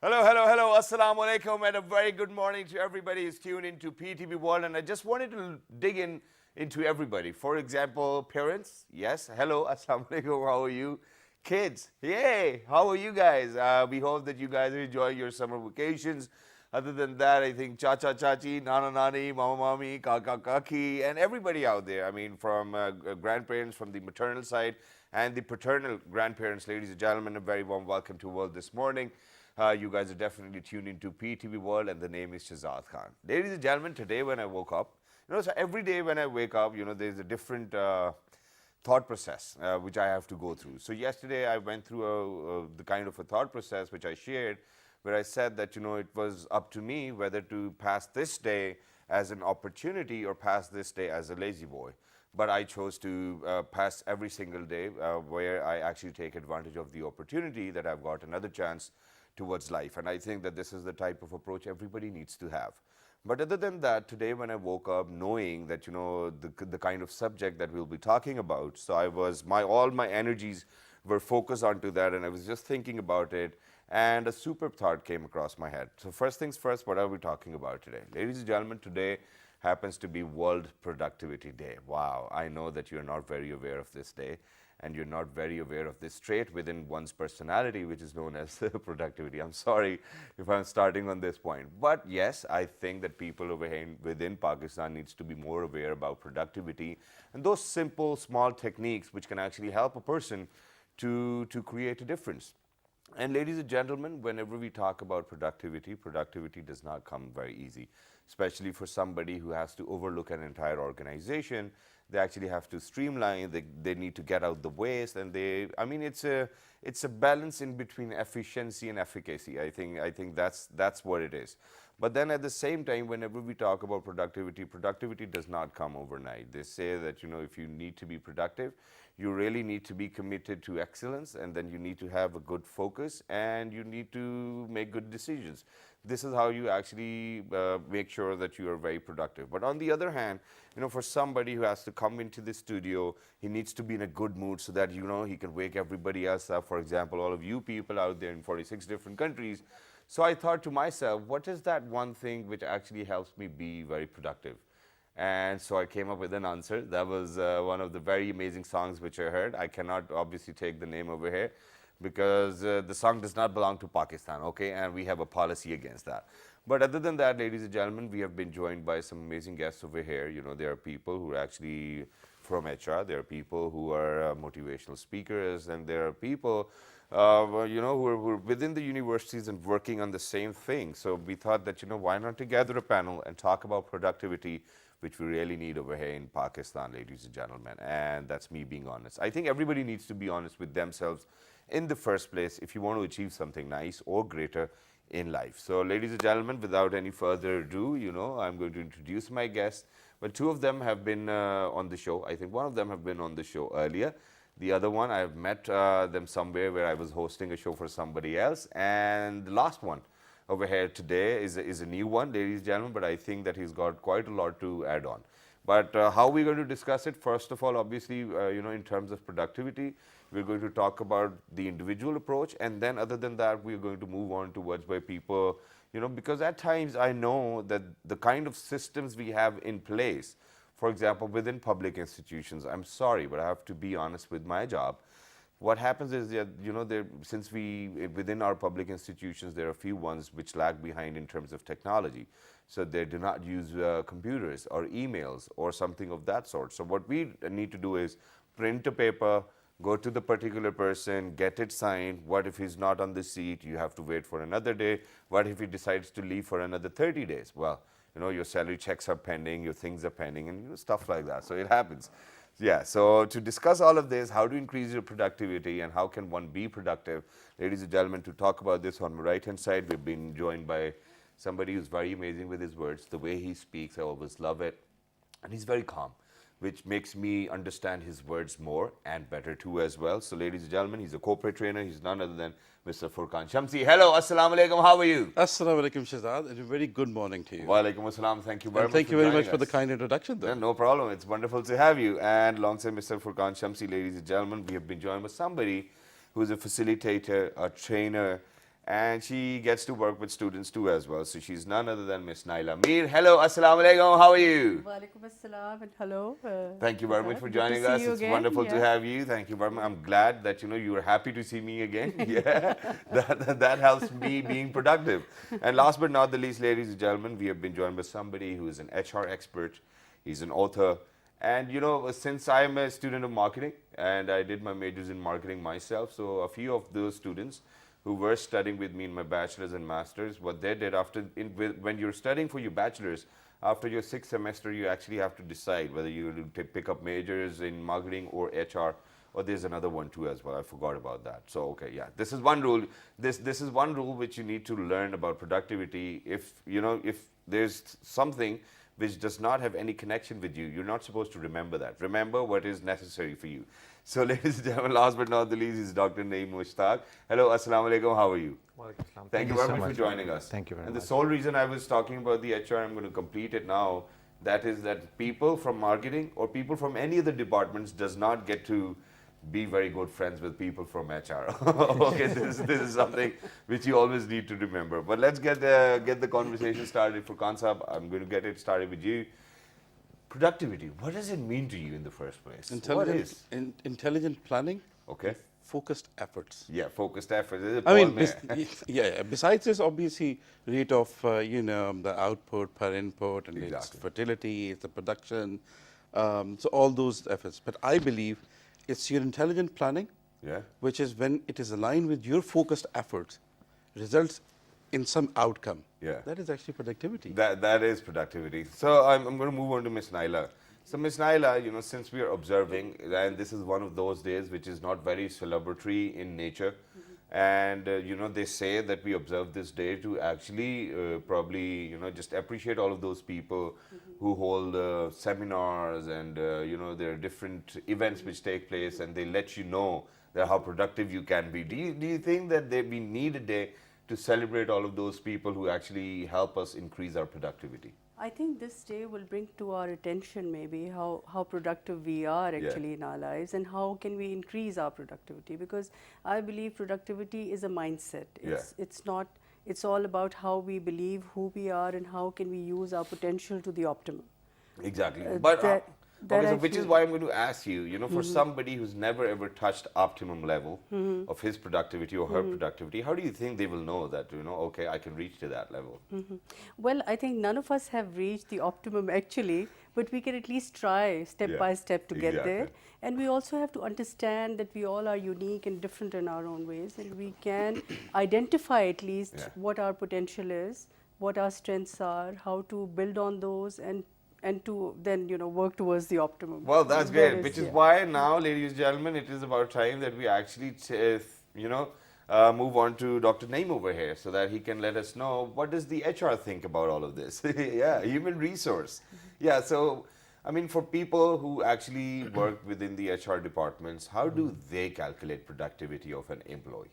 Hello, hello, hello. Assalamu alaikum and a very good morning to everybody who's tuned into PTV World. And I just wanted to dig into everybody. For example, parents, yes, hello, assalamu alaikum, how are you? Kids, yay, how are you guys? We hope that you guys are enjoying your summer vacations. Other than that, I think Chacha Chachi, Nana Nani, Mama Mami, Kaka Kaki, and everybody out there. I mean, from grandparents from the maternal side and the paternal grandparents, ladies and gentlemen, a very warm welcome to World this morning. You guys are definitely tuned into PTV World, and the name is Shahzad Khan. Ladies and gentlemen, today when I woke up, so every day when I wake up, there's a different thought process which I have to go through. So yesterday I went through the kind of a thought process which I shared, where I said that it was up to me whether to pass this day as an opportunity or pass this day as a lazy boy. But I chose to pass every single day where I actually take advantage of the opportunity that I've got another chance towards life. And I think that this is the type of approach everybody needs to have. But other than that, today when I woke up knowing that the kind of subject that we'll be talking about, so all my energies were focused onto that, and I was just thinking about it, and a superb thought came across my head. So first things first, what are we talking about today? Ladies and gentlemen, today happens to be World Productivity Day. Wow, I know that you're not very aware of this day, and you're not very aware of this trait within one's personality, which is known as productivity. I'm sorry if I'm starting on this point. But yes, I think that people over here within Pakistan needs to be more aware about productivity and those simple, small techniques which can actually help a person to create a difference. And ladies and gentlemen, whenever we talk about productivity, productivity does not come very easy, especially for somebody who has to overlook an entire organization. They actually have to streamline, they need to get out the waste, and it's a balance in between efficiency and efficacy. I think that's what it is. But then at the same time, whenever we talk about productivity, productivity does not come overnight. They say that if you need to be productive, you really need to be committed to excellence, and then you need to have a good focus, and you need to make good decisions. This is how you actually make sure that you are very productive. But on the other hand, for somebody who has to come into the studio, he needs to be in a good mood so that he can wake everybody else up. For example, all of you people out there in 46 different countries. So I thought to myself, what is that one thing which actually helps me be very productive? And so I came up with an answer. That was one of the very amazing songs which I heard. I cannot obviously take the name over here because the song does not belong to Pakistan, okay? And we have a policy against that. But other than that, ladies and gentlemen, we have been joined by some amazing guests over here. There are people who are actually from HR. There are people who are motivational speakers. And there are people, who are within the universities and working on the same thing. So we thought that, why not to gather a panel and talk about productivity, which we really need over here in Pakistan, ladies and gentlemen. And that's me being honest. I think everybody needs to be honest with themselves in the first place if you want to achieve something nice or greater in life. So ladies and gentlemen, without any further ado, I'm going to introduce my guests. Well, two of them have been on the show. I think one of them have been on the show earlier. The other one, I have met them somewhere where I was hosting a show for somebody else. And the last one over here today is a new one, ladies and gentlemen, but I think that he's got quite a lot to add on. But how we're going to discuss it, first of all, obviously, in terms of productivity, we're going to talk about the individual approach, and then other than that, we're going to move on towards where people, because at times I know that the kind of systems we have in place, for example, within public institutions, I'm sorry, but I have to be honest with my job. What happens is that, since within our public institutions, there are a few ones which lag behind in terms of technology. So they do not use computers or emails or something of that sort. So what we need to do is print a paper, go to the particular person, get it signed. What if he's not on the seat? You have to wait for another day. What if he decides to leave for another 30 days? Well, your salary checks are pending, your things are pending, and stuff like that. So it happens. Yeah, so to discuss all of this, how to increase your productivity and how can one be productive, ladies and gentlemen, to talk about this on my right-hand side, we've been joined by somebody who's very amazing with his words. The way he speaks, I always love it. And he's very calm, which makes me understand his words more and better too as well. So ladies and gentlemen, he's a corporate trainer. He's none other than Mr. Furqan Shamsi. Hello, assalamu alaikum, how are you? Assalamu alaikum, Shahzad, and a very good morning to you. Wa alaikum assalam, thank you very much. Thank you very much for the kind introduction, though. Yeah, no problem, it's wonderful to have you. And alongside Mr. Furqan Shamsi, ladies and gentlemen, we have been joined by somebody who is a facilitator, a trainer, and she gets to work with students too as well. So she's none other than Miss Naila Mir. Hello, assalamu alaikum. How are you? Walaikum assalam and hello. Thank you very much for Good to joining see us. you It's again, wonderful to yeah. have you. Thank you very much. I'm glad that you were happy to see me again. Yeah, that helps me being productive. And last but not the least, ladies and gentlemen, we have been joined by somebody who is an HR expert. He's an author. And since I'm a student of marketing and I did my majors in marketing myself, so a few of those students who were studying with me in my bachelor's and master's, what they did when you're studying for your bachelor's, after your 6th semester, you actually have to decide whether you pick up majors in marketing or HR, or there's another one too as well. I forgot about that. So, okay, yeah, this is one rule. This is one rule which you need to learn about productivity. If there's something which does not have any connection with you, you're not supposed to remember that. Remember what is necessary for you. So, ladies and gentlemen, last but not the least is Dr. Naeem Mushtaq. Hello, assalamu alaikum. How are you? Thank you very much for joining us. Thank you very and much. the sole reason I was talking about the HR, I'm going to complete it now. That is that people from marketing or people from any other departments does not get to be very good friends with people from HR. Okay, this is something which you always need to remember. But let's get the conversation started. For Kansab, I'm going to get it started with you. Productivity. What does it mean to you in the first place? What is? Intelligent planning, Okay. focused efforts. Yeah, focused effort. Is it I mean, Paul Mayer? yeah. Besides this, obviously, rate of the output per input, and it's Exactly. fertility, it's the production, so all those efforts. But I believe it's your intelligent planning, Yeah. which is when it is aligned with your focused efforts, results in some outcome. Yeah. That is actually productivity. That is productivity. So I'm going to move on to Miss Naila. So Miss Naila, since we are observing, and this is one of those days which is not very celebratory in nature, and they say that we observe this day to actually probably just appreciate all of those people who hold seminars and there are different events which take place, and they let you know that how productive you can be. Do you think that we need a day to celebrate all of those people who actually help us increase our productivity? I think this day will bring to our attention maybe how productive we are actually in our lives and how can we increase our productivity, because I believe productivity is a mindset. It's all about how we believe who we are and how can we use our potential to the optimum. Exactly. That Okay, so I which is feel- why I'm going to ask you, for somebody who's never ever touched optimum level of his productivity or her productivity, how do you think they will know that, okay, I can reach to that level? Well, I think none of us have reached the optimum actually, but we can at least try step Yeah, by step to get there. exactly. And we also have to understand that we all are unique and different in our own ways, and we can identify at least Yeah. what our potential is, what our strengths are, how to build on those, and to then work towards the optimum. Well, that's That great, is- which is yeah. why now, ladies and gentlemen, it is about time that we actually, move on to Dr. Naeem over here so that he can let us know what does the HR think about all of this. Yeah, human resource. Yeah, so, I mean, for people who actually work within the HR departments, how do they calculate productivity of an employee?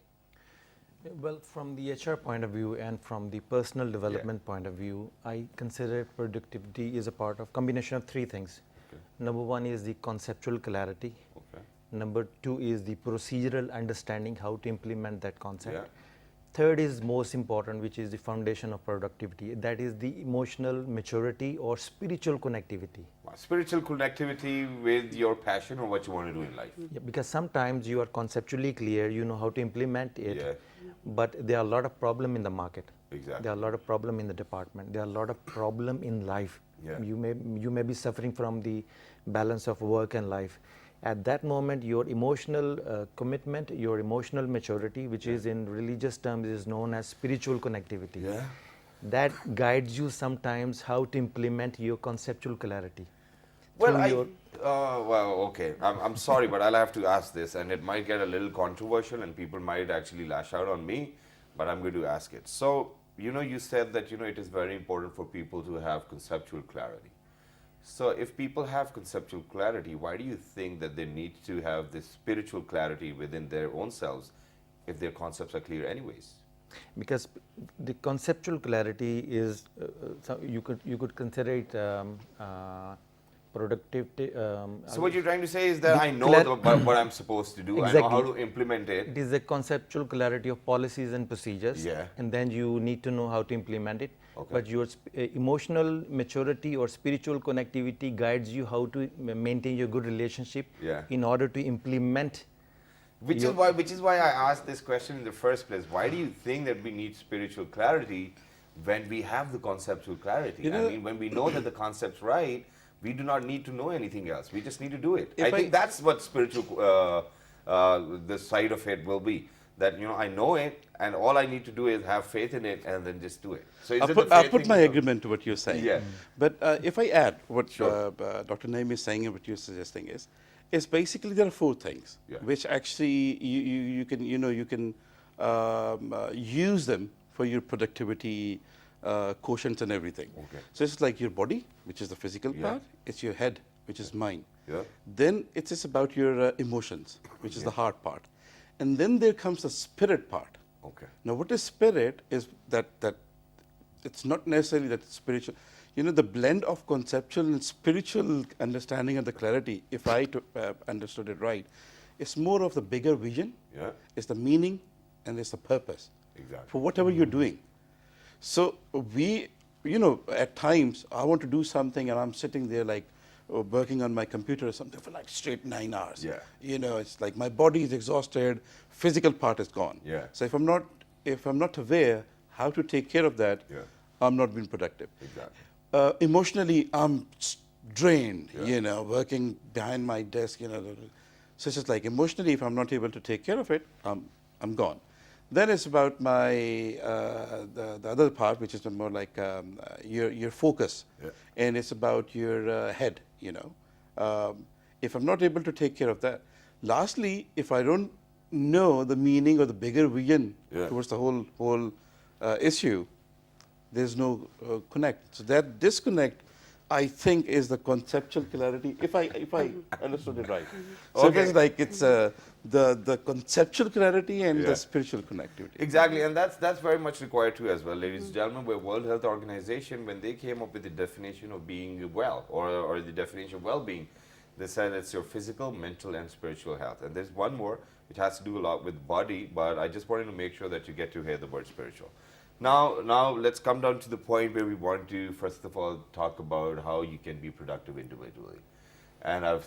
Well, from the HR point of view and from the personal development point of view, I consider productivity is a part of combination of three things. Okay. Number one is the conceptual clarity. Okay. Number two is the procedural understanding, how to implement that concept. Yeah. Third is most important, which is the foundation of productivity. That is the emotional maturity or spiritual connectivity. Spiritual connectivity with your passion or what you want to do in life. Yeah, because sometimes you are conceptually clear, you know how to implement it, Yeah. but there are a lot of problem in the market. Exactly. There are a lot of problem in the department. There are a lot of problem in life. Yeah. You may be suffering from the balance of work and life. At that moment, your emotional commitment, your emotional maturity, which is in religious terms is known as spiritual connectivity. Yeah. That guides you sometimes how to implement your conceptual clarity. Well, through okay. I'm sorry, but I'll have to ask this, and it might get a little controversial, and people might actually lash out on me, but I'm going to ask it. So, you said that, it is very important for people to have conceptual clarity. So, if people have conceptual clarity, why do you think that they need to have this spiritual clarity within their own selves if their concepts are clear anyways? Because the conceptual clarity is, so you could consider it productivity. So what you're trying to say is that I know what I'm supposed to do. Exactly. I know how to implement it. It is a conceptual clarity of policies and procedures, Yeah. and then you need to know how to implement it. Okay. But your emotional maturity or spiritual connectivity guides you how to maintain your good relationship Yeah. in order to implement. Which is why I asked this question in the first place. Why do you think that we need spiritual clarity when we have the conceptual clarity? You know, I mean, when we know that the concept's right, we do not need to know anything else. We just need to do it. If I think that's what spiritual, the side of it will be. That, you know, I know it, and all I need to do is have faith in it, and then just do it. So I'll put my agreement to what you're saying. Yeah. But if I add what Sure. Dr. Naeem is saying and what you're suggesting is basically there are four things Yeah. which actually you can use them for your productivity quotient and everything. Okay. So it's like your body, which is the physical Yeah. part. It's your head, which is mind. Yeah. Then it's just about your emotions, which is the heart part. And then there comes the spirit part. Okay. Now, what is spirit is that it's not necessarily that it's spiritual. You know, the blend of conceptual and spiritual understanding and the clarity, if I understood it right, it's more of the bigger vision. Yeah. It's the meaning and it's the purpose Exactly. for whatever you're doing. So we, you know, at times I want to do something and I'm sitting there like working on my computer or something for like straight 9 hours. Yeah. You know, it's like my body is exhausted, physical part is gone. Yeah. So if I'm not aware how to take care of that, Yeah. I'm not being productive. Exactly. Emotionally, I'm drained, Yeah. you know, working behind my desk, you know. So it's just like emotionally, if I'm not able to take care of it, I'm gone. Then it's about my the other part, which is more like your focus, Yeah. and it's about your head, you know. If I'm not able to take care of that, lastly, if I don't know the meaning or the bigger vision Yeah. towards the whole issue, there's no connect. So that disconnect, I think, is the conceptual clarity. If I understood it right. So Okay. it's like it's the conceptual clarity and Yeah. the spiritual connectivity. Exactly, and that's very much required too as well, ladies and gentlemen. Where World Health Organization, when they came up with the definition of being well, or the definition of well-being, they said it's your physical, mental, and spiritual health. And there's one more which has to do a lot with body, but I just wanted to make sure that you get to hear the word spiritual. Now let's come down to the point where we want to first of all talk about how you can be productive individually. And I've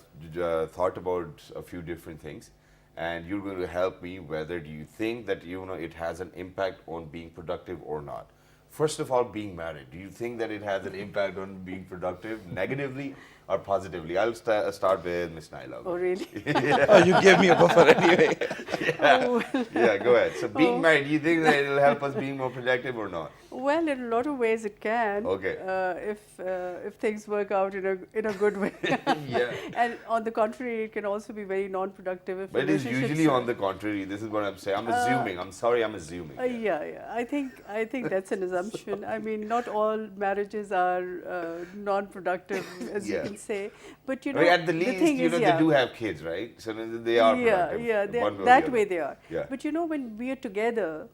thought about a few different things, and you're going to help me whether do you think that it has an impact on being productive or not. First of all, being married, do you think that it has an impact on being productive negatively or positively? I'll start with Miss Naila. Oh, really? Oh, you gave me a buffer anyway. Oh, Yeah, go ahead. So being Oh. married, do you think that it'll help us being more productive or not? well, in a lot of ways it can. Okay. If things work out in a good way. Yeah. And on the contrary, it can also be very non-productive if But it is relationships usually are- on the contrary. This is what I'm saying. I'm assuming. I'm sorry, I'm assuming. yeah. I think that's an assumption. I mean, not all marriages are non-productive, as you Yeah. can say. But you I know, mean, at the the least, thing is, they do have kids, right? So they are productive. yeah, one way or that the way other. they are. Yeah. But you know, when we are together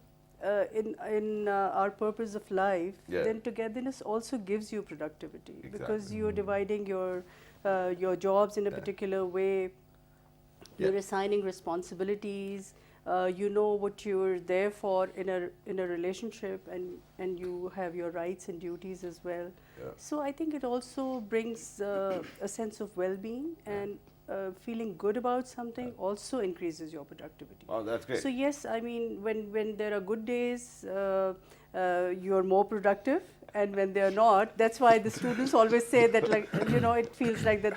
in our purpose of life, Yeah. then togetherness also gives you productivity because Exactly. you're dividing your jobs in a Yeah. particular way. You're Yeah. assigning responsibilities. You know what you're there for in a relationship, and you have your rights and duties as well. Yeah. So I think it also brings a sense of well-being, and feeling good about something also increases your productivity. Oh, that's great. So yes, I mean, when there are good days, you're more productive, and when they are not, that's why the students always say that, like, it feels like that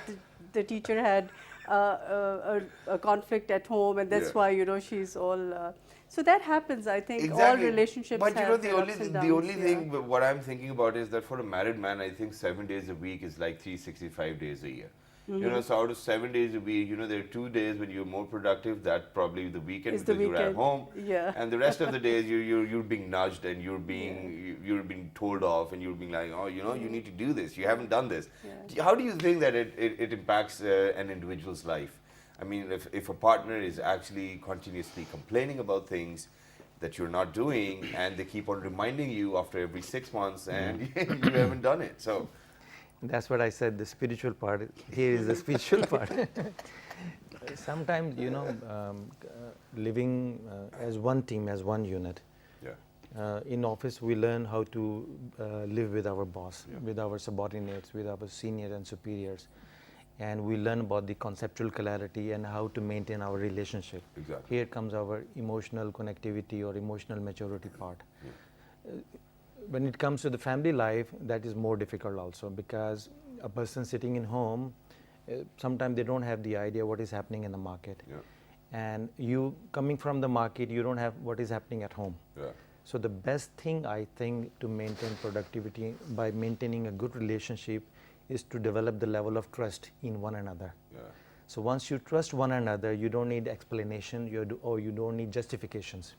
the teacher had a conflict at home, and that's Yeah. why she's all. So that happens. I think all Exactly. relationships But have the their only ups and the downs, only yeah. thing what I'm thinking about is that for a married man, I think 7 days a week is like 365 days a year. So out of 7 days a week, there are 2 days when you're more productive. That's probably the weekend Is the because you're at weekend. home. Yeah. And the rest of the days you're being nudged and you're being told off and you're being like, oh, you need to do this. You haven't done this. Yeah. How do you think that it impacts an individual's life? I mean, if a partner is actually continuously complaining about things that you're not doing, and they keep on reminding you after every 6 months, and you haven't done it. So That's what I said, the spiritual part. Here is the spiritual part. Sometimes, living as one team, as one unit. Yeah. In office, we learn how to live with our boss, with our subordinates, with our seniors and superiors. And we learn about the conceptual clarity and how to maintain our relationship. Exactly. Here comes our emotional connectivity or emotional maturity part. Yeah. When it comes to the family life, that is more difficult also, because a person sitting in home, sometimes they don't have the idea what is happening in the market. Yeah. And you coming from the market, you don't have what is happening at home. Yeah. So the best thing, I think, to maintain productivity by maintaining a good relationship is to develop the level of trust in one another. Yeah. So once you trust one another, you don't need explanation, or you don't need justifications.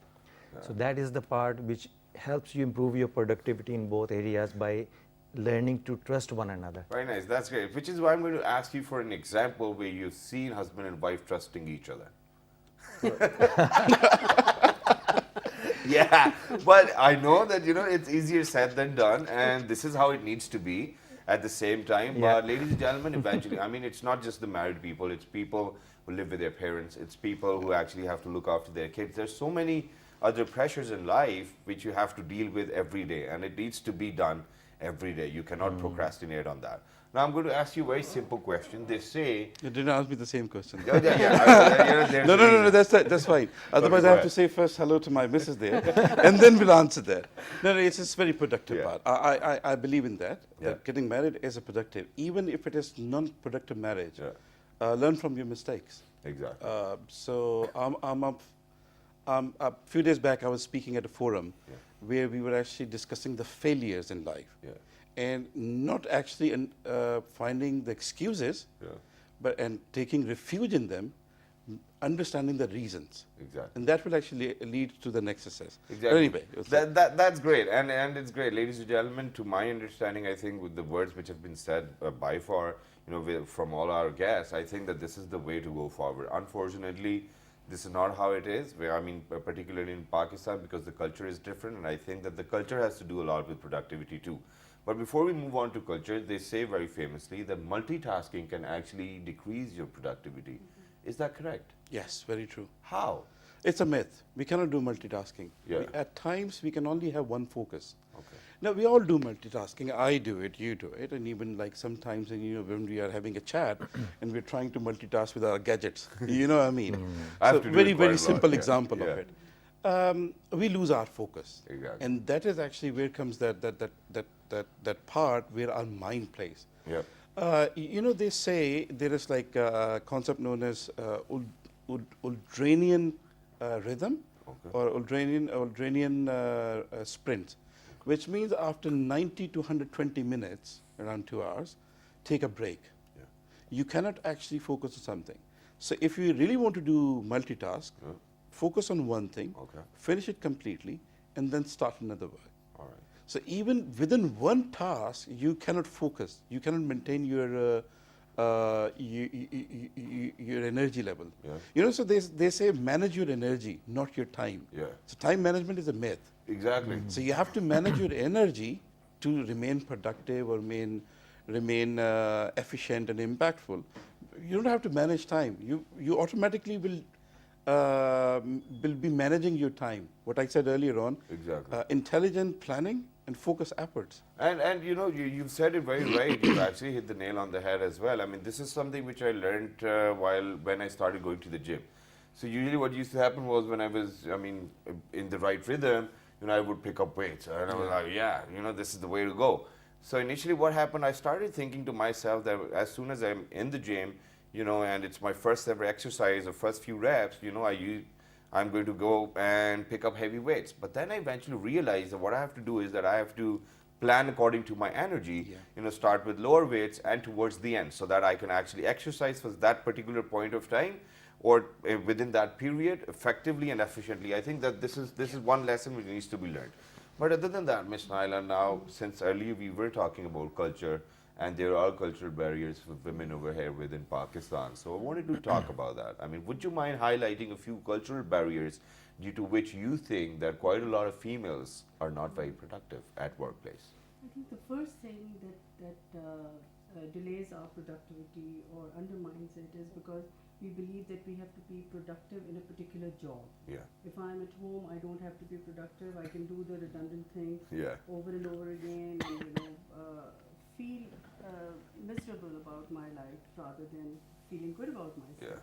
So that is the part which helps you improve your productivity in both areas, by learning to trust one another. Very nice. That's great. Which is why I'm going to ask you for an example where you've seen husband and wife trusting each other. Yeah, but I know that, it's easier said than done, and this is how it needs to be at the same time. Yeah. But ladies and gentlemen, eventually, I mean, it's not just the married people, it's people who live with their parents, it's people who actually have to look after their kids. There's so many other pressures in life which you have to deal with every day, and it needs to be done every day. You cannot procrastinate on that. Now I'm going to ask you a very simple question. They say... You didn't ask me the same question. Yeah. No, that's fine. Otherwise, I have to say first hello to my missus there, and then we'll answer that. No, it's a very productive part. I believe in that. Yeah. That getting married is a productive, even if it is non-productive marriage. Learn from your mistakes. Exactly. So a few days back, I was speaking at a forum where we were actually discussing the failures in life. Yeah. And not actually finding the excuses, but taking refuge in them, understanding the reasons. Exactly. And that will actually lead to the next success. Exactly. But anyway. That's great. And it's great. Ladies and gentlemen, to my understanding, I think with the words which have been said by far, from all our guests, I think that this is the way to go forward. Unfortunately, this is not how it is, particularly in Pakistan, because the culture is different, and I think that the culture has to do a lot with productivity too. But before we move on to culture, they say very famously that multitasking can actually decrease your productivity. Is that correct? Yes, very true. How? It's a myth. We cannot do multitasking. Yeah. At times, we can only have one focus. Okay. Now, we all do multitasking. I do it, you do it, and even like sometimes when we are having a chat and we're trying to multitask with our gadgets, you know what I mean? I have So to do very, it quite a very lot, simple yeah, example of it. We lose our focus. Exactly. And that is actually where comes that part where our mind plays. Yeah. They say there is like a concept known as Ultranian rhythm, or Ultranian sprints, which means after 90 to 120 minutes, around 2 hours, take a break. Yeah. You cannot actually focus on something. So if you really want to do multitask, focus on one thing, finish it completely, and then start another work. All right. So even within one task, you cannot focus. You cannot maintain your energy level. Yeah. So they say manage your energy, not your time. Yeah. So time management is a myth. Exactly. So you have to manage your energy to remain productive or remain efficient and impactful. You don't have to manage time. You automatically will be managing your time. What I said earlier on. Exactly. Intelligent planning and focus efforts. And you've said it very right. You've actually hit the nail on the head as well. I mean, this is something which I learned when I started going to the gym. So usually what used to happen was when I was, in the right rhythm, I would pick up weights. And I was like, this is the way to go. So initially what happened, I started thinking to myself that as soon as I'm in the gym, and it's my first ever exercise, the first few reps, I'm going to go and pick up heavy weights. But then I eventually realized that what I have to do is that I have to plan according to my energy, start with lower weights and towards the end, so that I can actually exercise for that particular point of time, or within that period, effectively and efficiently. I think that this is one lesson which needs to be learned. But other than that, Ms. Naila, now, since earlier we were talking about culture, and there are cultural barriers for women over here within Pakistan. So I wanted to talk about that. I mean, would you mind highlighting a few cultural barriers due to which you think that quite a lot of females are not very productive at workplace? I think the first thing that delays our productivity or undermines it is because we believe that we have to be productive in a particular job. Yeah. If I'm at home, I don't have to be productive. I can do the redundant things Yeah. over and over again, and feel miserable about my life rather than feeling good about myself. Yeah.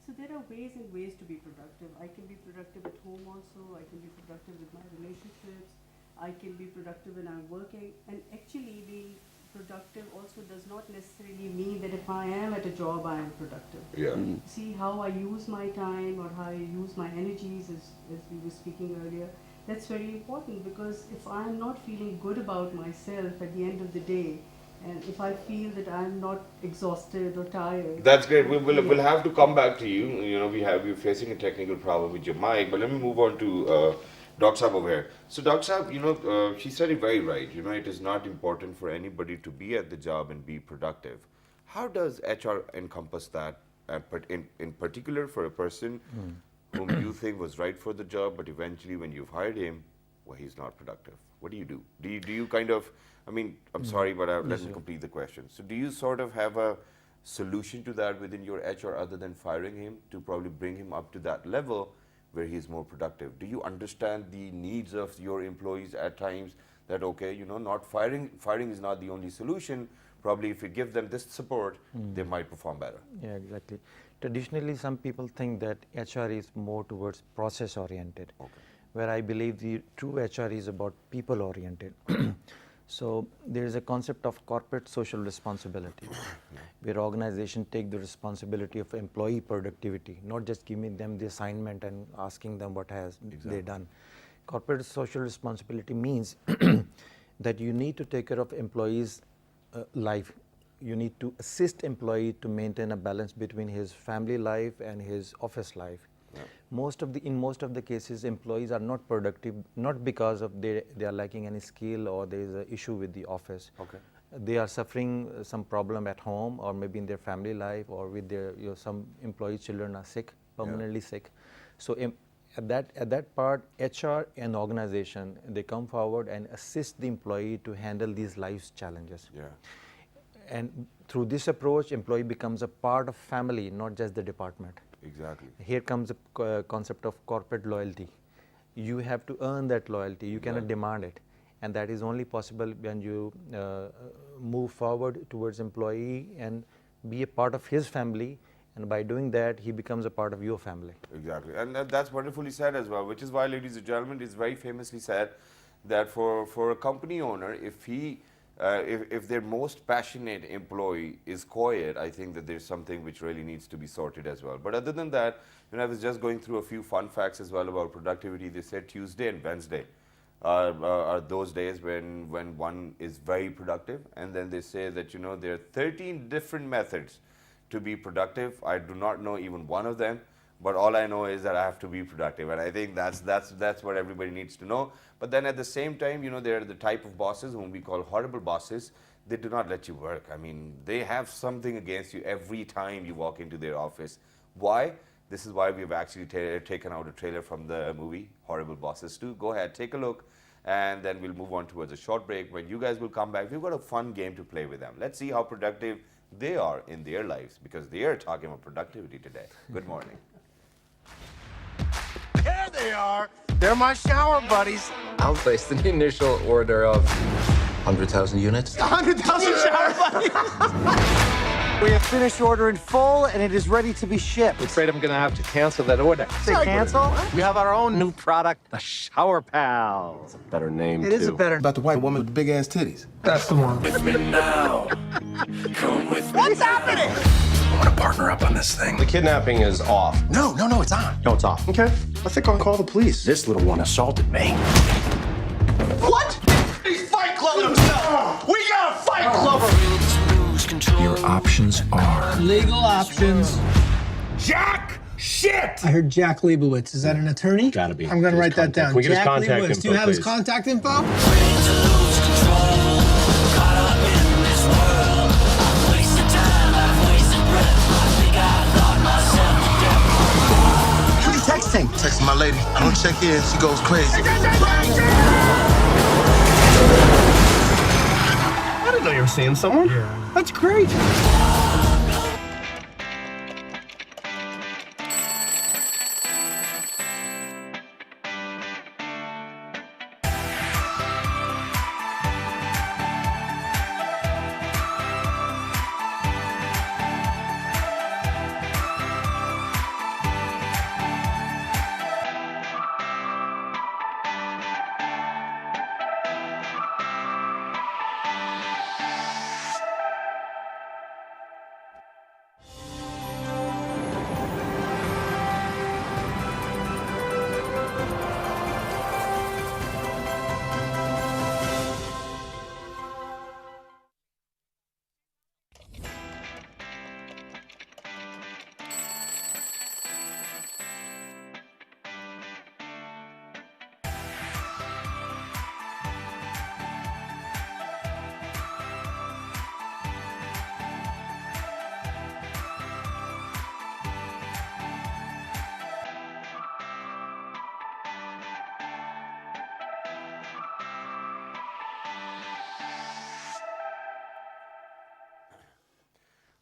So there are ways and ways to be productive. I can be productive at home also. I can be productive with my relationships. I can be productive when I'm working. And actually being productive also does not necessarily mean that if I am at a job, I am productive. Yeah. See how I use my time or how I use my energies, as we were speaking earlier. That's very important, because if I'm not feeling good about myself at the end of the day, and if I feel that I'm not exhausted or tired. That's great. We'll have to come back to you. You know, we're facing a technical problem with your mic, but let me move on to Dr. Saab over here. So Dr. Saab, you know, she said it very right. You know, it is not important for anybody to be at the job and be productive. How does HR encompass that, in particular for a person whom you think was right for the job, but eventually when you've hired him, well, he's not productive? What do you do? Do you kind of, I mean, I'm sorry, but let me complete the question. So do you sort of have a solution to that within your HR other than firing him to probably bring him up to that level where he's more productive? Do you understand the needs of your employees at times that, okay, you know, not firing is not the only solution. Probably if you give them this support, they might perform better. Yeah, exactly. Traditionally, some people think that HR is more towards process oriented, where I believe the true HR is about people oriented. So there is a concept of corporate social responsibility, where organizations take the responsibility of employee productivity, not just giving them the assignment and asking them what has they done. Corporate social responsibility means that you need to take care of employees' life. You need to assist employee to maintain a balance between his family life and his office life. Yeah. In most of the cases, employees are not productive, not because of they are lacking any skill or there is an issue with the office. Okay. They are suffering some problem at home or maybe in their family life, or with their some employees' children are sick, permanently sick. So at that part, HR and organization, they come forward and assist the employee to handle these life's challenges. Yeah. And through this approach, employee becomes a part of family, not just the department. Exactly. Here comes the concept of corporate loyalty. You have to earn that loyalty. You cannot demand it. And that is only possible when you move forward towards employee and be a part of his family. And by doing that, he becomes a part of your family. Exactly. And that's wonderfully said as well, which is why, ladies and gentlemen, it's very famously said that for a company owner, if their most passionate employee is quiet, I think that there's something which really needs to be sorted as well. But other than that, you know, I was just going through a few fun facts as well about productivity. They said Tuesday and Wednesday are those days when one is very productive. And then they say that, you know, there are 13 different methods to be productive. I do not know even one of them. But all I know is that I have to be productive, and I think that's what everybody needs to know. But then at the same time, you know, there are the type of bosses whom we call horrible bosses. They do not let you work. I mean, they have something against you every time you walk into their office. Why? This is why we've actually taken out a trailer from the movie Horrible Bosses 2. Go ahead, take a look, and then we'll move on towards a short break. When you guys will come back, we've got a fun game to play with them. Let's see how productive they are in their lives, because they are talking about productivity today. Good morning. There they are. They're my shower buddies. I'll place the initial order of 100,000 units. 100,000 shower buddies. We have finished order in full, and it is ready to be shipped. I'm afraid I'm going to have to cancel that order. Say cancel? We have our own new product, the Shower Pals. Better name, It is too. a better. About the white woman with the big ass titties. That's the one. With me now. Come with me. What's happening? I want to partner up on this thing. The kidnapping is off. No, it's on. No, it's off. Okay. I think I'll call the police. This little one assaulted me. What? He's Fight Clubbing himself. We got a Fight Clubber. Your options are Legal options. Jack shit. I heard Jack Leibowitz. Is that an attorney? Gotta be. I'm gonna write that Contact. down. Can we get his Jack contact Leibowitz. Do info, you have his please? contact info? Who you texting? Texting my lady. I don't check in. She goes crazy. I didn't know you you're seeing someone? Yeah. That's great.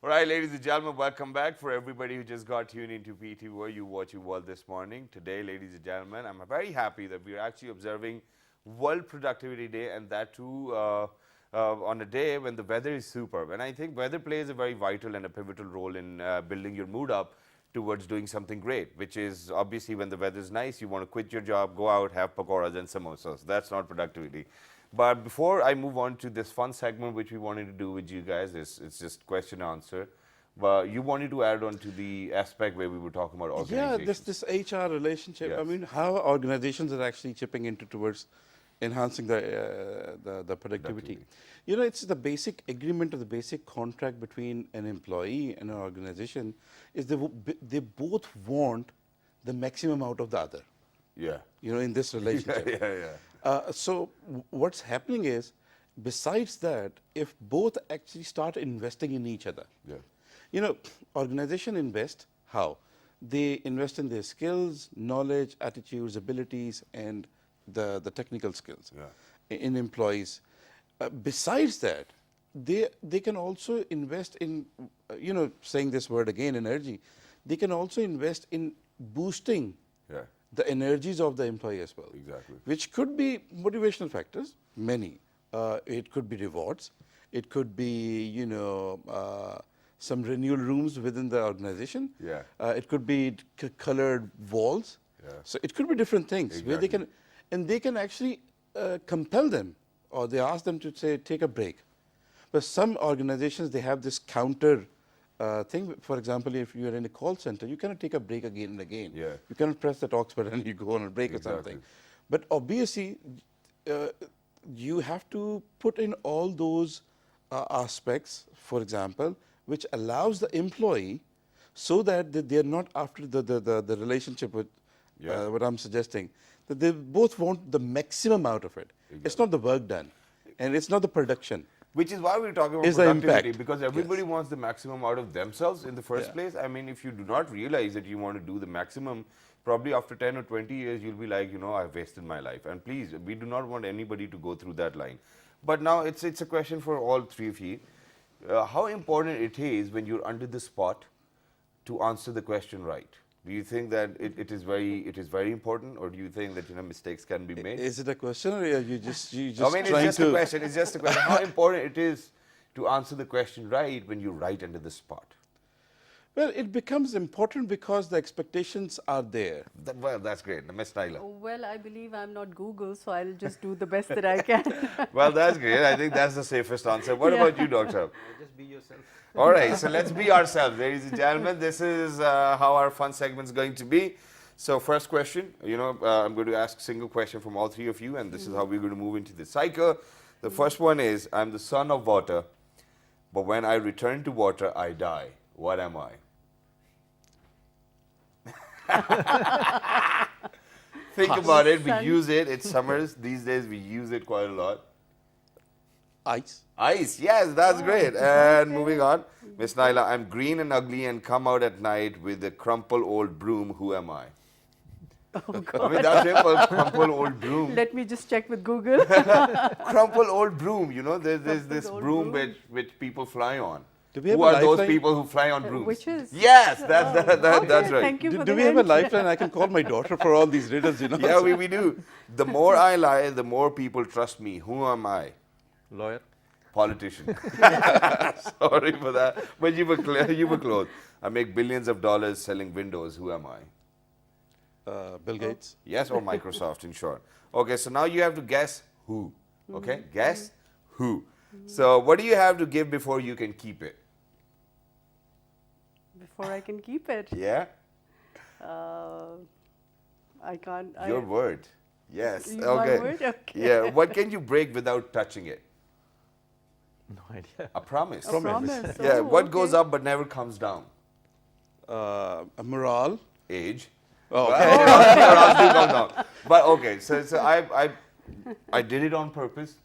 All right, ladies and gentlemen, welcome back. For everybody who just got tuned into PTVWorld, you watching World this morning. Today, ladies and gentlemen, I'm very happy that we're actually observing World Productivity Day, and that too on a day when the weather is superb. And I think weather plays a very vital and a pivotal role in building your mood up towards doing something great, which is obviously when the weather is nice, you want to quit your job, go out, have pakoras and samosas. That's not productivity. But before I move on to this fun segment which we wanted to do with you guys, it's just question answer. But you wanted to add on to the aspect where we were talking about organizations. Yeah, this HR relationship. Yes. I mean, how organizations are actually chipping into towards enhancing the productivity. You know, it's the basic agreement or the basic contract between an employee and an organization is they both want the maximum out of the other. Yeah. You know, in this relationship. So what's happening is, besides that, if both actually start investing in each other, you know, organization invest how? They invest in their skills, knowledge, attitudes, abilities, and the technical skills in employees. Besides that, they can also invest in, you know, saying this word again, energy. They can also invest in boosting the energies of the employee as well. Exactly. Which could be motivational factors, many. It could be rewards. It could be, you know, some renewal rooms within the organization. It could be colored walls. So it could be different things where they can actually compel them, or they ask them to say, take a break. But some organizations, they have this counter thing. For example, if you're in a call center, you cannot take a break again and again. You cannot press the talks button and you go on a break or something. But obviously, you have to put in all those aspects, for example, which allows the employee so that they're not after the relationship with what I'm suggesting, that they both want the maximum out of it. It's not the work done, and it's not the production. Which is why we're talking about Is the productivity, impact. because everybody wants the maximum out of themselves in the first place. I mean, if you do not realize that you want to do the maximum, probably after 10 or 20 years, you'll be like, you know, I've wasted my life. And please, we do not want anybody to go through that line. But now it's a question for all three of you. How important it is when you're under the spot to answer the question right? Do you think that it is very important, or do you think that, you know, mistakes can be made? Is it a question, or are you just I mean, trying it's just to? a question. It's just a question. How important it is to answer the question right when you're right under the spot? Well, it becomes important because the expectations are there. Well, that's great. Ms. Naila. Well, I believe I'm not Google, so I'll just do the best that I can. Well, that's great. I think that's the safest answer. What about you, Doctor? Just be yourself. All right, so let's be ourselves, ladies and gentlemen. This is how our fun segment is going to be. So first question, you know, I'm going to ask a single question from all three of you, and this is how we're going to move into the cycle. The first one is, I'm the son of water, but when I return to water, I die. What am I? Think about it. We use it. It's summers. These days, we use it quite a lot. Ice. Ice, yes, that's great. And moving on, Miss Naila, I'm green and ugly and come out at night with a crumpled old broom. Who am I? I mean, that's simple. Crumple old broom. Let me just check with Google. Crumple old broom. You know, there's this old broom broom. which people fly on. Do we have Who a are those lifeline? people who fly on brooms? Witches. Yes, that's Okay, that's right. Thank you for Do the we have a hint. lifeline? I can call my daughter for all these riddles, you know. Yeah, we do. The more I lie, the more people trust me. Who am I? Lawyer. Politician. Sorry for that. But you were clear, you were close. I make billions of dollars selling windows. Who am I? Bill Gates. Yes, or Microsoft in short. Okay, so now you have to guess who. Okay, guess who. So what do you have to give before you can keep it? Before I can keep it. Yeah? I can't. Your word. Yes. My Okay. word? Okay. Yeah. What can you break without touching it? No idea. A promise. A promise. Yeah. Oh, What goes okay. up but never comes down? A morale. Age. Oh, Morals do come down. But okay, so I did it on purpose.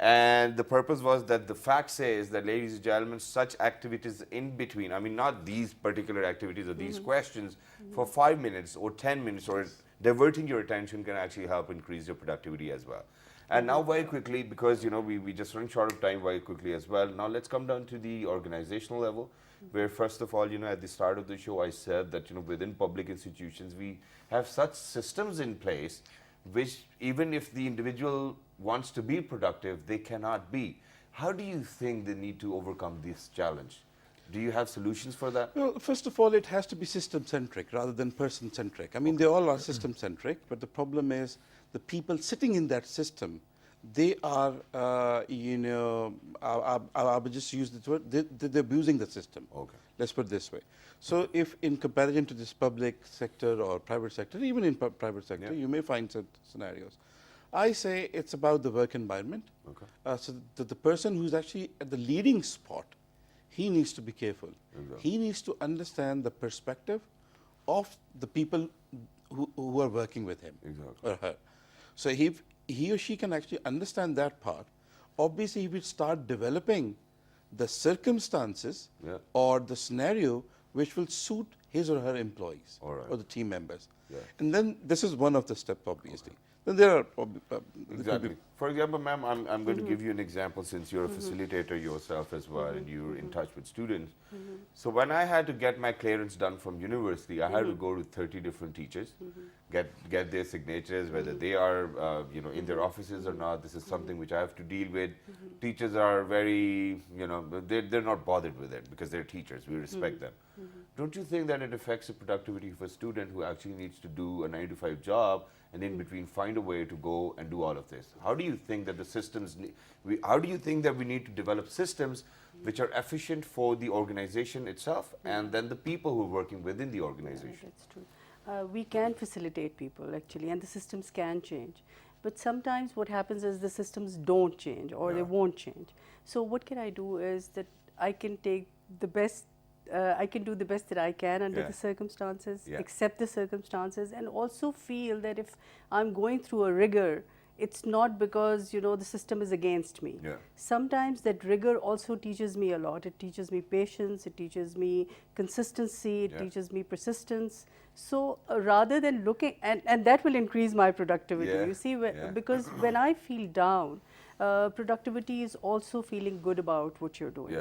And the purpose was that the fact says that, ladies and gentlemen, such activities in between, I mean, not these particular activities or these questions, for 5 minutes or 10 minutes or diverting your attention can actually help increase your productivity as well. And now very quickly, because, you know, we just run short of time very quickly as well. Now let's come down to the organizational level, where first of all, you know, at the start of the show, I said that, you know, within public institutions, we have such systems in place, which even if the individual wants to be productive, they cannot be. How do you think they need to overcome this challenge? Do you have solutions for that? Well, first of all, it has to be system-centric rather than person-centric. I mean, they all are system-centric, but the problem is the people sitting in that system, they are, you know, I would just use the word, they're abusing the system. Okay. Let's put it this way. So if in comparison to this public sector or private sector, even in private sector, you may find certain scenarios. I say it's about the work environment. Okay. So the person who's actually at the leading spot, he needs to be careful. Exactly. He needs to understand the perspective of the people who are working with him or her. So if he or she can actually understand that part, obviously he will start developing the circumstances or the scenario which will suit his or her employees or the team members. Yeah. And then this is one of the steps, obviously. Then there are exactly. For example, ma'am, I'm going to give you an example, since you're a facilitator yourself as well, and you're in touch with students. So when I had to get my clearance done from university, I had to go to 30 different teachers, get their signatures, whether they are you know, in their offices or not. This is something which I have to deal with. Teachers are very, you know, they're not bothered with it because they're teachers. We respect them. Don't you think that it affects the productivity of a student who actually needs to do a 9-to-5 job and in between find a way to go and do all of this? How do you think that the systems, how do you think that we need to develop systems which are efficient for the organization itself and then the people who are working within the organization? That's true. We can facilitate people actually, and the systems can change. But sometimes what happens is the systems don't change or they won't change. So what can I do is that I can take the best I can do the best that I can under the circumstances, accept the circumstances, and also feel that if I'm going through a rigor, it's not because, you know, the system is against me. Sometimes that rigor also teaches me a lot. It teaches me patience, it teaches me consistency, it teaches me persistence. So rather than looking, and that will increase my productivity, you see, because when I feel down, productivity is also feeling good about what you're doing.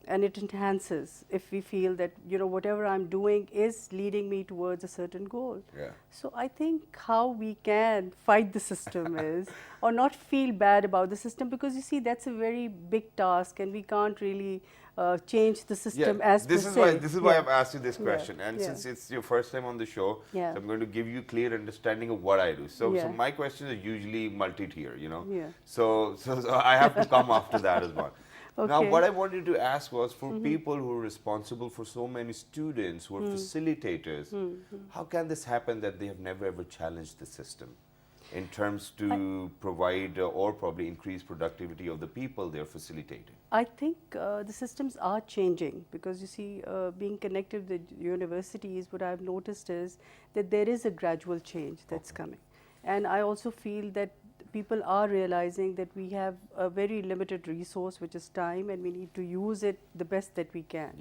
And it enhances if we feel that, you know, whatever I'm doing is leading me towards a certain goal. So I think how we can fight the system is, or not feel bad about the system, because you see that's a very big task and we can't really change the system as this per is se. why this is why I've asked you this question, and since it's your first time on the show, so I'm going to give you clear understanding of what I do. So my questions are usually multi-tier, you know. So I have to come after that as well. Now, what I wanted to ask was, for people who are responsible for so many students, who are facilitators, how can this happen that they have never ever challenged the system in terms to provide or probably increase productivity of the people they're facilitating? I think the systems are changing, because you see, being connected with universities, what I've noticed is that there is a gradual change that's coming. And I also feel that people are realizing that we have a very limited resource, which is time, and we need to use it the best that we can.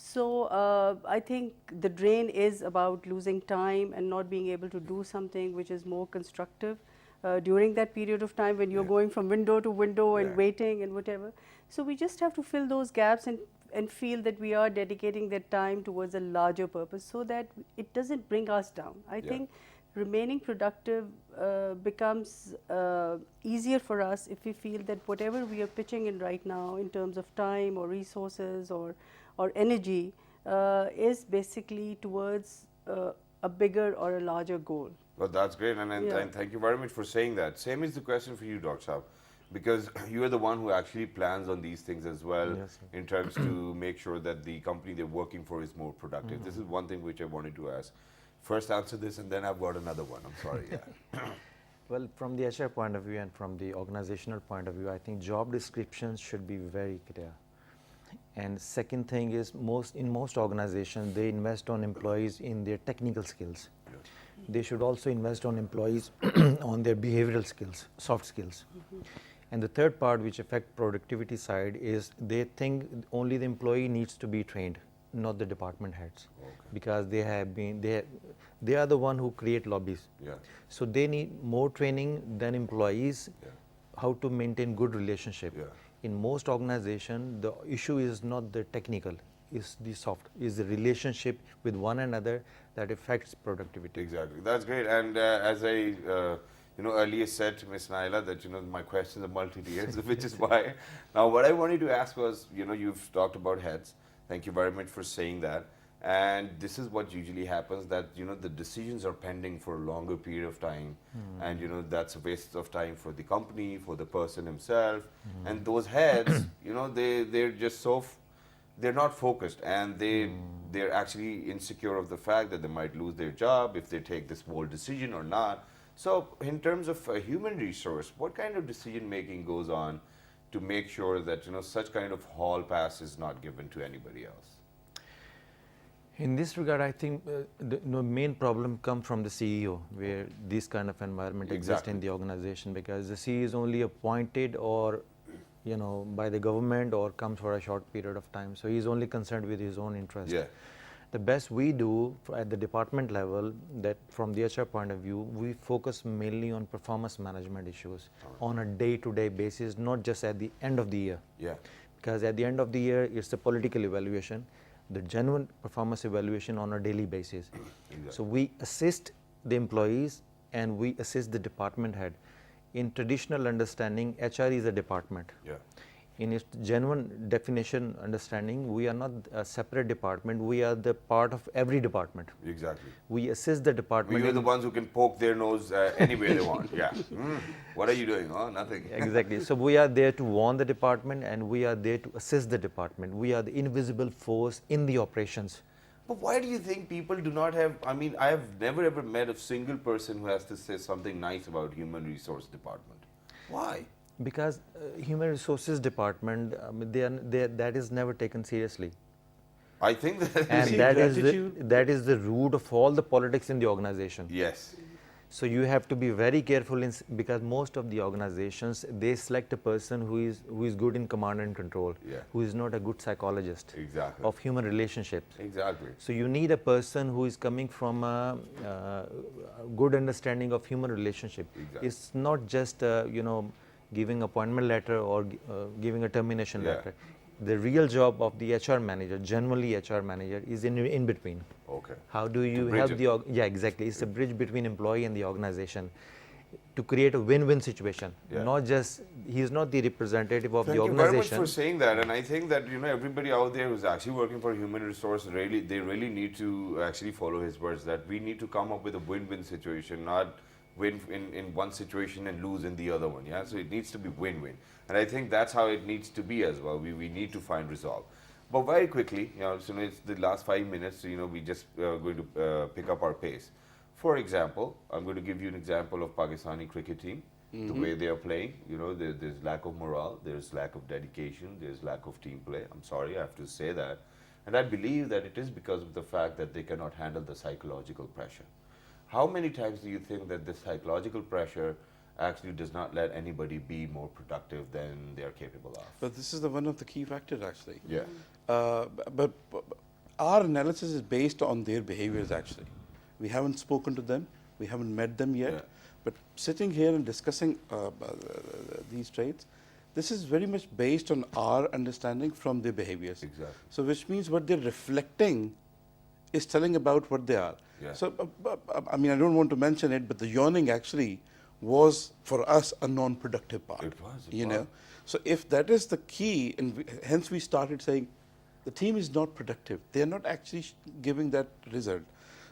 So I think the drain is about losing time and not being able to do something which is more constructive during that period of time when you're going from window to window and waiting and whatever. So we just have to fill those gaps and feel that we are dedicating that time towards a larger purpose so that it doesn't bring us down. I think remaining productive becomes easier for us if we feel that whatever we are pitching in right now in terms of time or resources or energy is basically towards a bigger or a larger goal. Well, that's great, and thank you very much for saying that. Same is the question for you, Dr. Saab, because you are the one who actually plans on these things as well, in terms to make sure that the company they're working for is more productive. This is one thing which I wanted to ask. First answer this, and then I've got another one. I'm sorry. Well, from the HR point of view and from the organizational point of view, I think job descriptions should be very clear. And second thing is, in most organizations, they invest on employees in their technical skills. They should also invest on employees on their behavioral skills, soft skills. And the third part which affect productivity side is they think only the employee needs to be trained, not the department heads, because they are the one who create lobbies. So they need more training than employees how to maintain good relationship. In most organizations, the issue is not the technical, is the soft, is the relationship with one another that affects productivity. Exactly, that's great. And as I earlier said to Ms. Naila that my questions are multi-tiered, which is why. Now, what I wanted to ask was, you've talked about heads. Thank you very much for saying that. And this is what usually happens, that the decisions are pending for a longer period of time, and that's a waste of time for the company, for the person himself, and those heads, they're just they're not focused, and they're actually insecure of the fact that they might lose their job if they take this bold decision or not. So in terms of human resource, what kind of decision making goes on to make sure that such kind of hall pass is not given to anybody else? In this regard, I think the main problem comes from the CEO, where this kind of environment exists in the organization, because the CEO is only appointed or by the government or comes for a short period of time. So he's only concerned with his own interest. The best we do at the department level, that from the HR point of view, we focus mainly on performance management issues on a day-to-day basis, not just at the end of the year. Because at the end of the year, it's a political evaluation, the genuine performance evaluation on a daily basis. So we assist the employees and we assist the department head. In traditional understanding, HR is a department. In its genuine definition understanding, we are not a separate department, we are the part of every department. We assist the department. We are the ones who can poke their nose anywhere they want. What are you doing? Oh, nothing. Exactly. So we are there to warn the department, and we are there to assist the department. We are the invisible force in the operations. But why do you think people do not have, I mean, I have never ever met a single person who has to say something nice about human resource department. Why? Because human resources department, that is never taken seriously. I think that, and that is the root of all the politics in the organization. So you have to be very careful, because most of the organizations, they select a person who is good in command and control, who is not a good psychologist of human relationships. So you need a person who is coming from a good understanding of human relationship. It's not just giving appointment letter or giving a termination letter. The real job of the HR manager, generally HR manager, is in between. How do you help the exactly. It's a bridge between employee and the organization to create a win-win situation. Not just, he is not the representative of the organization. Thank you very much for saying that. And I think that everybody out there who's actually working for human resource, they really need to actually follow his words, that we need to come up with a win-win situation, not win in one situation and lose in the other one. So it needs to be win-win, and I think that's how it needs to be as well. We need to find resolve. But very quickly, so it's the last 5 minutes, so we just going to pick up our pace. For example, I'm going to give you an example of Pakistani cricket team. The way they are playing, there's lack of morale, there's lack of dedication, there's lack of team play. I'm sorry, I have to say that. And I believe that it is because of the fact that they cannot handle the psychological pressure. How many times do you think that the psychological pressure actually does not let anybody be more productive than they are capable of? But this is one of the key factors, actually. Yeah. But our analysis is based on their behaviors actually. We haven't spoken to them, we haven't met them yet, but sitting here and discussing these traits, this is very much based on our understanding from their behaviors. Exactly. So which means what they're reflecting is telling about what they are. Yeah. So, I mean, I don't want to mention it, but the yawning actually was for us a non-productive part. It was. You know, so if that is the key, and hence we started saying, the team is not productive. They are not actually giving that result.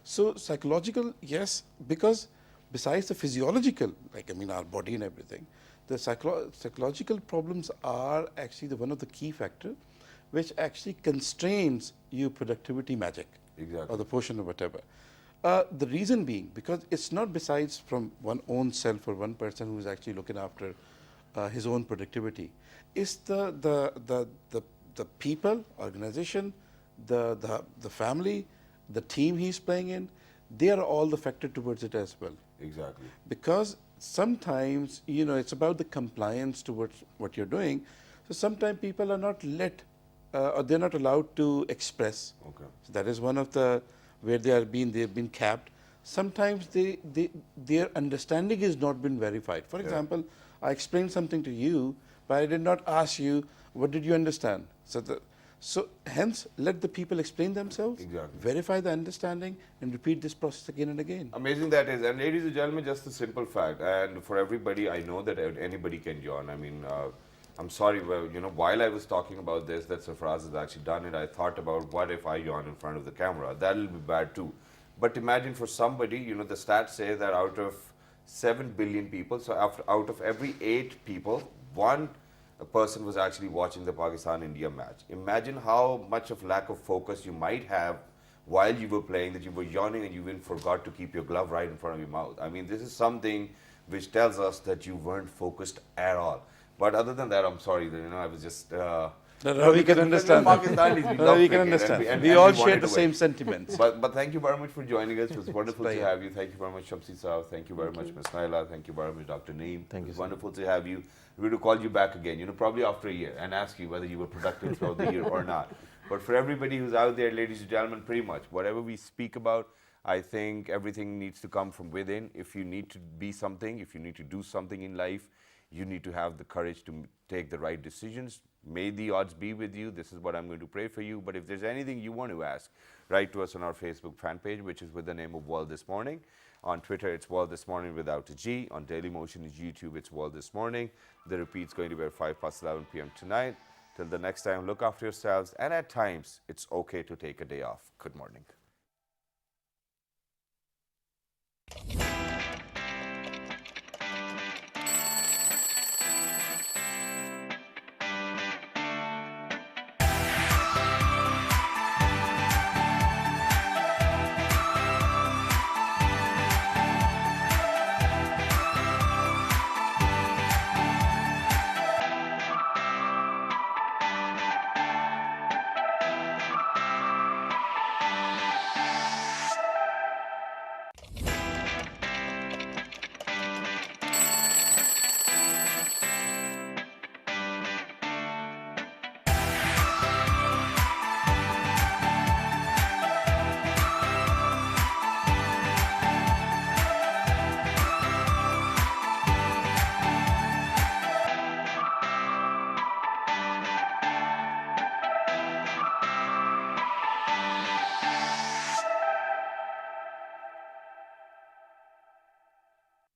So psychological, yes, because besides the physiological, like I mean our body and everything, the psychological problems are actually one of the key factors which actually constrains your productivity magic. Exactly. Or the portion or whatever. The reason being, because it's not besides from one own self or one person who is actually looking after his own productivity. It's the people, organization, the family, the team he's playing in, they are all the factor towards it as well. Exactly. Because sometimes, you know, it's about the compliance towards what you're doing. So sometimes people are not let, or they're not allowed to express. Okay. So that is one of the, where they've been capped. Sometimes their understanding has not been verified. For example, I explained something to you, but I did not ask you, what did you understand? So hence, let the people explain themselves, verify the understanding, and repeat this process again and again. Amazing that is. And ladies and gentlemen, just a simple fact. And for everybody, I know that anybody can yawn. I mean, I'm sorry, well, you know, while I was talking about this, that Sarfaraz has actually done it, I thought about what if I yawn in front of the camera? That'll be bad too. But imagine for somebody, you know, the stats say that out of 7 billion people, so out of every 8 people, a person was actually watching the Pakistan-India match. Imagine how much of lack of focus you might have while you were playing, that you were yawning and you even forgot to keep your glove right in front of your mouth. I mean, this is something which tells us that you weren't focused at all. But other than that, I'm sorry, you know, I was just... No, we can understand. We can understand. We all share the same sentiments. But thank you very much for joining us. It was wonderful to have you. Thank you very much, Shamsi Saab. Thank you very much, Ms. Naila. Thank you very much, Dr. Naeem. Thank you. It was wonderful to have you. We will call you back again, you know, probably after a year, and ask you whether you were productive throughout the year or not. But for everybody who's out there, ladies and gentlemen, pretty much whatever we speak about, I think everything needs to come from within. If you need to be something, if you need to do something in life, you need to have the courage to take the right decisions. May the odds be with you. This is what I'm going to pray for you. But if there's anything you want to ask, write to us on our Facebook fan page, which is with the name of World This Morning. On Twitter, it's World This Morning without a G. On Daily Motion is YouTube, it's World This Morning. The repeat's going to be at 11 p.m. tonight. Till the next time, look after yourselves. And at times, it's okay to take a day off. Good morning.